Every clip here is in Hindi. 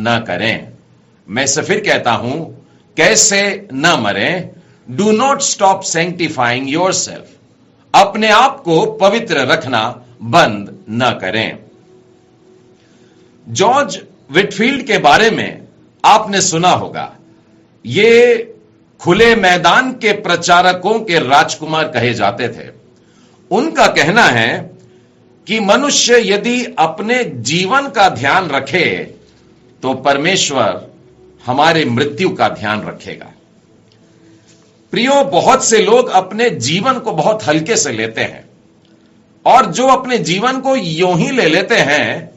न करें। मैं इसे फिर कहता हूं, कैसे न मरें? Do not stop sanctifying yourself. अपने आप को पवित्र रखना बंद न करें। जॉर्ज विटफील्ड के बारे में आपने सुना होगा। ये खुले मैदान के प्रचारकों के राजकुमार कहे जाते थे। उनका कहना है कि मनुष्य यदि अपने जीवन का ध्यान रखे तो परमेश्वर हमारे मृत्यु का ध्यान रखेगा। प्रियो, बहुत से लोग अपने जीवन को बहुत हल्के से लेते हैं, और जो अपने जीवन को यूं ही ले लेते हैं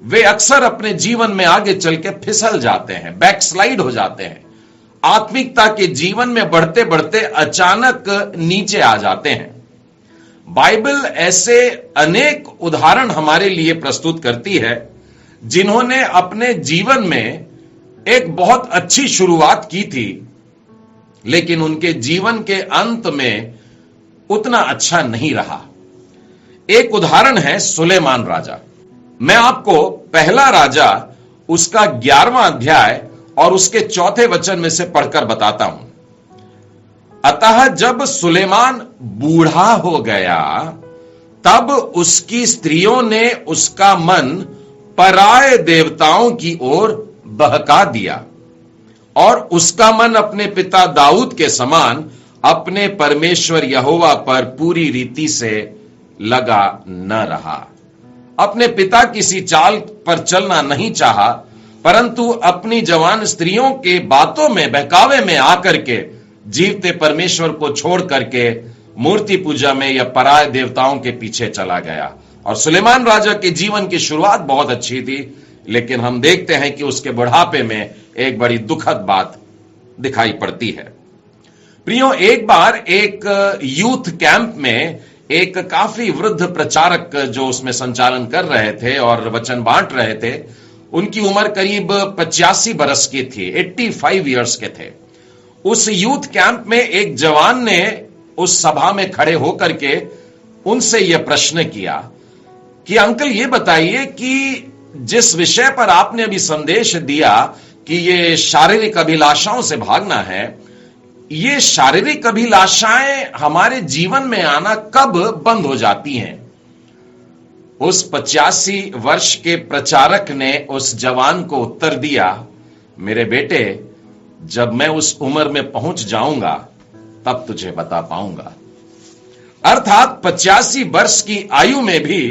वे अक्सर अपने जीवन में आगे चल के फिसल जाते हैं, बैकस्लाइड हो जाते हैं, आत्मिकता के जीवन में बढ़ते बढ़ते अचानक नीचे आ जाते हैं। बाइबल ऐसे अनेक उदाहरण हमारे लिए प्रस्तुत करती है जिन्होंने अपने जीवन में एक बहुत अच्छी शुरुआत की थी, लेकिन उनके जीवन के अंत में उतना अच्छा नहीं रहा। एक उदाहरण है सुलेमान राजा। मैं आपको पहला राजा उसका 11वां अध्याय और उसके 4थे वचन में से पढ़कर बताता हूं। अतः जब सुलेमान बूढ़ा हो गया तब उसकी स्त्रियों ने उसका मन पराये देवताओं की ओर बहका दिया, और उसका मन अपने पिता दाऊद के समान अपने परमेश्वर यहोवा पर पूरी रीति से लगा न रहा। अपने पिता किसी चाल पर चलना नहीं चाहा, परंतु अपनी जवान स्त्रियों के बातों में, बहकावे में आकर के जीवते परमेश्वर को छोड़ करके मूर्ति पूजा में या पराय देवताओं के पीछे चला गया। और सुलेमान राजा के जीवन की शुरुआत बहुत अच्छी थी, लेकिन हम देखते हैं कि उसके बुढ़ापे में एक बड़ी दुखद बात दिखाई पड़ती है। प्रियो, एक बार एक यूथ कैंप में एक काफी वृद्ध प्रचारक जो उसमें संचालन कर रहे थे और वचन बांट रहे थे, उनकी उम्र करीब 85 बरस की थी, 85 इयर्स के थे। उस यूथ कैंप में एक जवान ने उस सभा में खड़े होकर के उनसे यह प्रश्न किया कि अंकल, ये बताइए कि जिस विषय पर आपने अभी संदेश दिया कि ये शारीरिक अभिलाषाओं से भागना है, ये शारीरिक अभिलाषाएं हमारे जीवन में आना कब बंद हो जाती हैं? उस 85 वर्ष के प्रचारक ने उस जवान को उत्तर दिया, मेरे बेटे, जब मैं उस उम्र में पहुंच जाऊंगा तब तुझे बता पाऊंगा। अर्थात 85 वर्ष की आयु में भी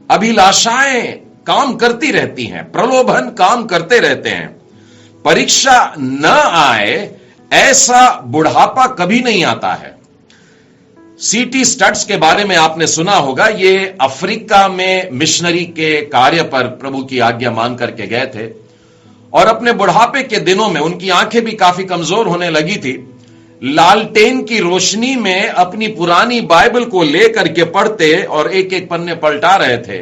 अभिलाषाएं काम करती रहती हैं, प्रलोभन काम करते रहते हैं। परीक्षा न आए ऐसा बुढ़ापा कभी नहीं आता है। सीटी स्टड्स के बारे में आपने सुना होगा। ये अफ्रीका में मिशनरी के कार्य पर प्रभु की आज्ञा मान करके गए थे, और अपने बुढ़ापे के दिनों में उनकी आंखें भी काफी कमजोर होने लगी थी। लालटेन की रोशनी में अपनी पुरानी बाइबल को लेकर के पढ़ते और एक एक पन्ने पलटा रहे थे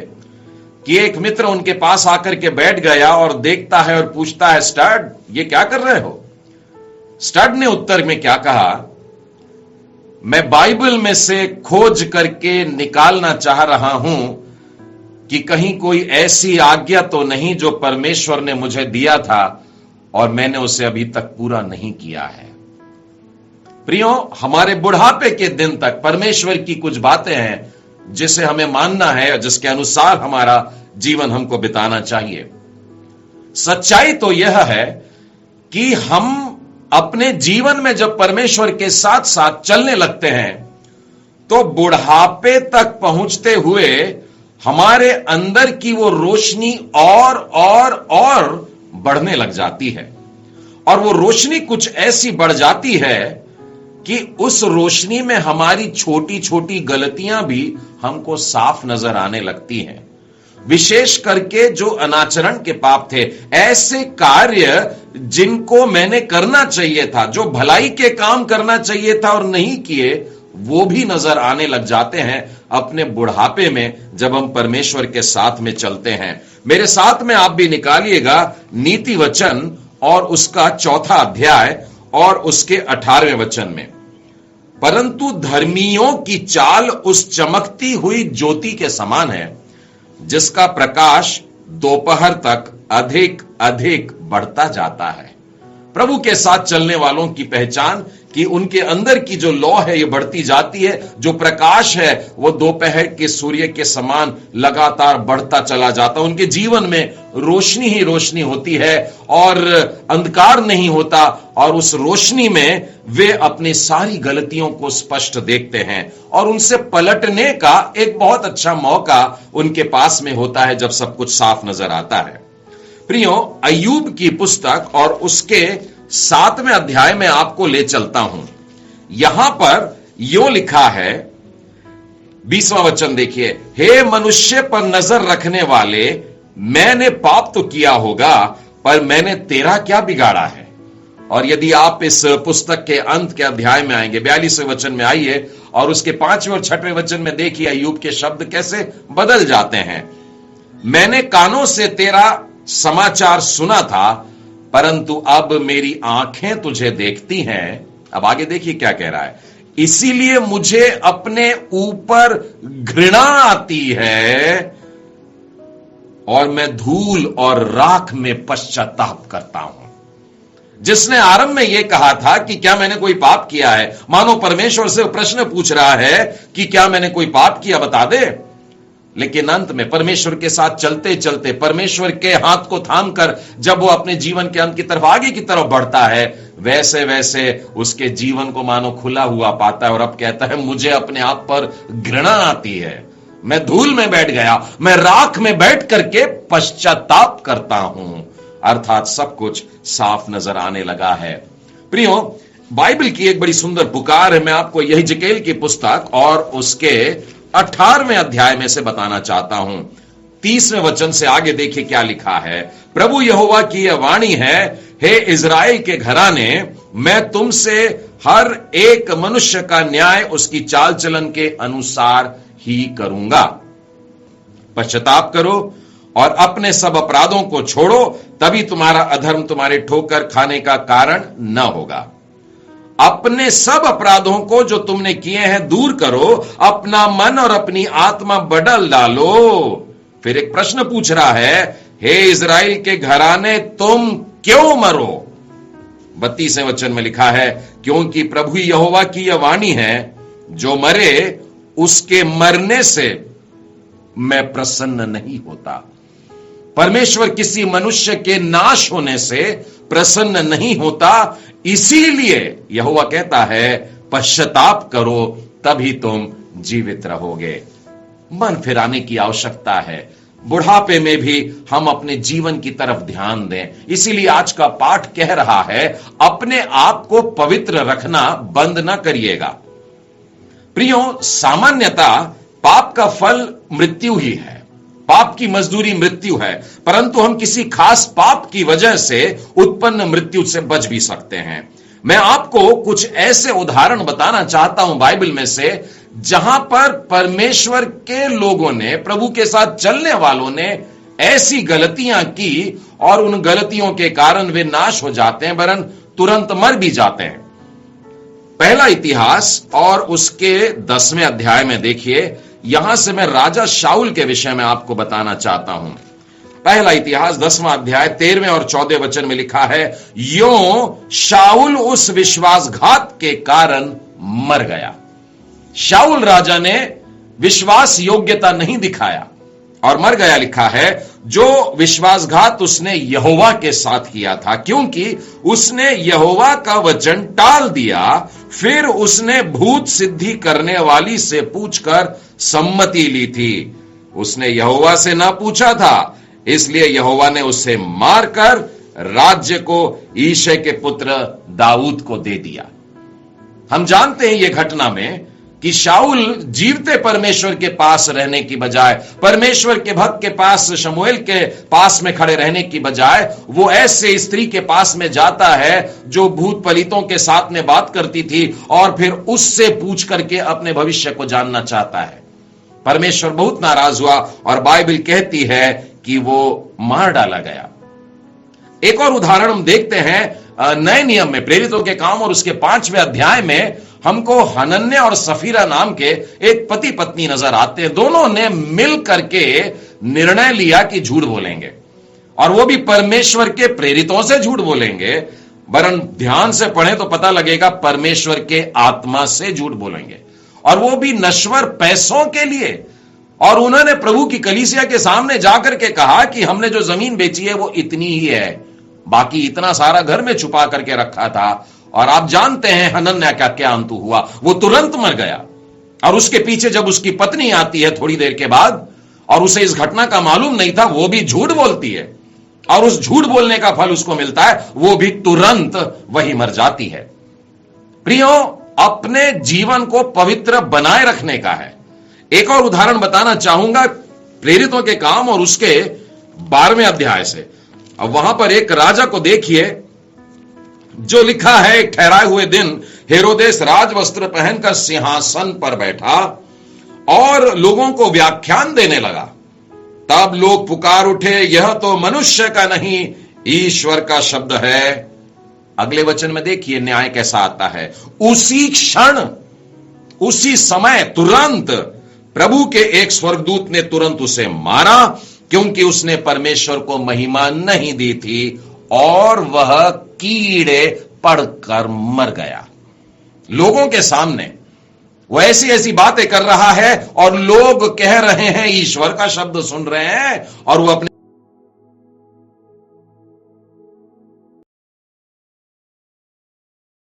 कि एक मित्र उनके पास आकर के बैठ गया और देखता है और पूछता है, स्टड, ये क्या कर रहे हो? स्टड ने उत्तर में क्या कहा, मैं बाइबल में से खोज करके निकालना चाह रहा हूं कि कहीं कोई ऐसी आज्ञा तो नहीं जो परमेश्वर ने मुझे दिया था और मैंने उसे अभी तक पूरा नहीं किया है। प्रियो, हमारे बुढ़ापे के दिन तक परमेश्वर की कुछ बातें हैं जिसे हमें मानना है, जिसके अनुसार हमारा जीवन हमको बिताना चाहिए। सच्चाई तो यह है कि हम अपने जीवन में जब परमेश्वर के साथ साथ चलने लगते हैं तो बुढ़ापे तक पहुंचते हुए हमारे अंदर की वो रोशनी और बढ़ने लग जाती है, और वो रोशनी कुछ ऐसी बढ़ जाती है कि उस रोशनी में हमारी छोटी छोटी गलतियां भी हमको साफ नजर आने लगती हैं। विशेष करके जो अनाचरण के पाप थे, ऐसे कार्य जिनको मैंने करना चाहिए था, जो भलाई के काम करना चाहिए था और नहीं किए, वो भी नजर आने लग जाते हैं अपने बुढ़ापे में जब हम परमेश्वर के साथ में चलते हैं। मेरे साथ में आप भी निकालिएगा नीति वचन और उसका 4था अध्याय और उसके 18वें वचन में। परंतु धर्मियों की चाल उस चमकती हुई ज्योति के समान है जिसका प्रकाश दोपहर तक अधिक अधिक बढ़ता जाता है। प्रभु के साथ चलने वालों की पहचान कि उनके अंदर की जो लौ है ये बढ़ती जाती है, जो प्रकाश है वो दोपहर के सूर्य के समान लगातार बढ़ता चला जाता है। उनके जीवन में रोशनी ही रोशनी होती है और अंधकार नहीं होता, और उस रोशनी में वे अपनी सारी गलतियों को स्पष्ट देखते हैं और उनसे पलटने का एक बहुत अच्छा मौका उनके पास में होता है जब सब कुछ साफ नजर आता है। प्रियो, अय्यूब की पुस्तक और उसके 7वें अध्याय में आपको ले चलता हूं। यहां पर यो लिखा है, 20वां वचन देखिए, हे मनुष्य पर नजर रखने वाले, मैंने पाप तो किया होगा, पर मैंने तेरा क्या बिगाड़ा है। और यदि आप इस पुस्तक के अंत के अध्याय में आएंगे, 42वें वचन में आइए और उसके 5वें और 6वें वचन में देखिए अय्यूब के शब्द कैसे बदल जाते हैं। मैंने कानों से तेरा समाचार सुना था, परंतु अब मेरी आंखें तुझे देखती हैं। अब आगे देखिए क्या कह रहा है, इसीलिए मुझे अपने ऊपर घृणा आती है और मैं धूल और राख में पश्चाताप करता हूं। जिसने आरंभ में यह कहा था कि क्या मैंने कोई पाप किया है, मानो परमेश्वर से प्रश्न पूछ रहा है कि क्या मैंने कोई पाप किया, बता दे। लेकिन अंत में परमेश्वर के साथ चलते चलते, परमेश्वर के हाथ को थामकर जब वो अपने जीवन के अंत की तरफ, आगे की तरफ बढ़ता है, वैसे वैसे उसके जीवन को मानो खुला हुआ पाता है और अब कहता है मुझे अपने आप पर घृणा आती है, मैं धूल में बैठ गया, मैं राख में बैठ करके पश्चाताप करता हूं। अर्थात सब कुछ साफ नजर आने लगा है। प्रियो, बाइबल की एक बड़ी सुंदर पुकार है। मैं आपको यही हिजकेल की पुस्तक और उसके 18वें अध्याय में से बताना चाहता हूं। 30वें वचन से आगे देखिए क्या लिखा है। प्रभु यहोवा की यह वाणी है, हे इज़राइल के घराने, मैं तुमसे हर एक मनुष्य का न्याय उसकी चाल चलन के अनुसार ही करूंगा। पश्चाताप करो और अपने सब अपराधों को छोड़ो, तभी तुम्हारा अधर्म तुम्हारे ठोकर खाने का कारण न होगा। अपने सब अपराधों को जो तुमने किए हैं दूर करो, अपना मन और अपनी आत्मा बदल डालो। फिर एक प्रश्न पूछ रहा है, हे इज़राइल के घराने, तुम क्यों मरो। 32वें वचन में लिखा है, क्योंकि प्रभु यहोवा की यह वाणी है, जो मरे उसके मरने से मैं प्रसन्न नहीं होता। परमेश्वर किसी मनुष्य के नाश होने से प्रसन्न नहीं होता, इसीलिए यहोवा कहता है पश्चाताप करो, तभी तुम जीवित रहोगे। मन फिराने की आवश्यकता है। बुढ़ापे में भी हम अपने जीवन की तरफ ध्यान दें। इसीलिए आज का पाठ कह रहा है, अपने आप को पवित्र रखना बंद ना करिएगा। प्रियो, सामान्यतः पाप का फल मृत्यु ही है, पाप की मजदूरी मृत्यु है, परंतु हम किसी खास पाप की वजह से उत्पन्न मृत्यु से बच भी सकते हैं। मैं आपको कुछ ऐसे उदाहरण बताना चाहता हूं बाइबल में से, जहां पर परमेश्वर के लोगों ने, प्रभु के साथ चलने वालों ने ऐसी गलतियां की और उन गलतियों के कारण वे नाश हो जाते हैं, वरन तुरंत मर भी जाते हैं। पहला इतिहास और उसके 10वें अध्याय में देखिए, यहां से मैं राजा शाऊल के विषय में आपको बताना चाहता हूं। पहला इतिहास 10वां अध्याय 13वें और 14वें वचन में लिखा है, यों शाऊल उस विश्वासघात के कारण मर गया। शाऊल राजा ने विश्वास योग्यता नहीं दिखाया और मर गया। लिखा है, जो विश्वासघात उसने यहोवा के साथ किया था, क्योंकि उसने यहोवा का वचन टाल दिया। फिर उसने भूत सिद्धि करने वाली से पूछकर सम्मति ली थी। उसने यहोवा से ना पूछा था, इसलिए यहोवा ने उसे मारकर राज्य को ईशे के पुत्र दाऊद को दे दिया। हम जानते हैं यह घटना में कि शाऊल जीवते परमेश्वर के पास रहने की बजाय, परमेश्वर के भक्त के पास, शमूएल के पास में खड़े रहने की बजाय, वो ऐसे स्त्री के पास में जाता है जो भूत पलितों के साथ में बात करती थी और फिर उससे पूछ करके अपने भविष्य को जानना चाहता है। परमेश्वर बहुत नाराज हुआ और बाइबल कहती है कि वो मार डाला गया। एक और उदाहरण हम देखते हैं नए नियम में, प्रेरितों के काम और उसके 5वें अध्याय में हमको हनन्याह और सफीरा नाम के एक पति पत्नी नजर आते हैं। दोनों ने मिल करके निर्णय लिया कि झूठ बोलेंगे और वो भी परमेश्वर के प्रेरितों से झूठ बोलेंगे, वरन ध्यान से पढ़ें तो पता लगेगा परमेश्वर के आत्मा से झूठ बोलेंगे, और वो भी नश्वर पैसों के लिए। और उन्होंने प्रभु की कलीसिया के सामने जाकर के कहा कि हमने जो जमीन बेची है वो इतनी ही है, बाकी इतना सारा घर में छुपा करके रखा था। और आप जानते हैं हनन्याह का क्या अंत हुआ, वो तुरंत मर गया। और उसके पीछे जब उसकी पत्नी आती है थोड़ी देर के बाद, और उसे इस घटना का मालूम नहीं था, वो भी झूठ बोलती है, और उस झूठ बोलने का फल उसको मिलता है, वो भी तुरंत वही मर जाती है। प्रियो, अपने जीवन को पवित्र बनाए रखने का है। एक और उदाहरण बताना चाहूंगा प्रेरितों के काम और उसके 12वें अध्याय से। अब वहां पर एक राजा को देखिए, जो लिखा है, एक ठहराए हुए दिन हेरोदेस राजवस्त्र पहनकर सिंहासन पर बैठा और लोगों को व्याख्यान देने लगा। तब लोग पुकार उठे, यह तो मनुष्य का नहीं, ईश्वर का शब्द है। अगले वचन में देखिए न्याय कैसा आता है। उसी क्षण, उसी समय, तुरंत प्रभु के एक स्वर्गदूत ने तुरंत उसे मारा, क्योंकि उसने परमेश्वर को महिमा नहीं दी थी, और वह कीड़े पड़कर मर गया। लोगों के सामने वो ऐसी ऐसी बातें कर रहा है, और लोग कह रहे हैं, ईश्वर का शब्द सुन रहे हैं, और वो अपने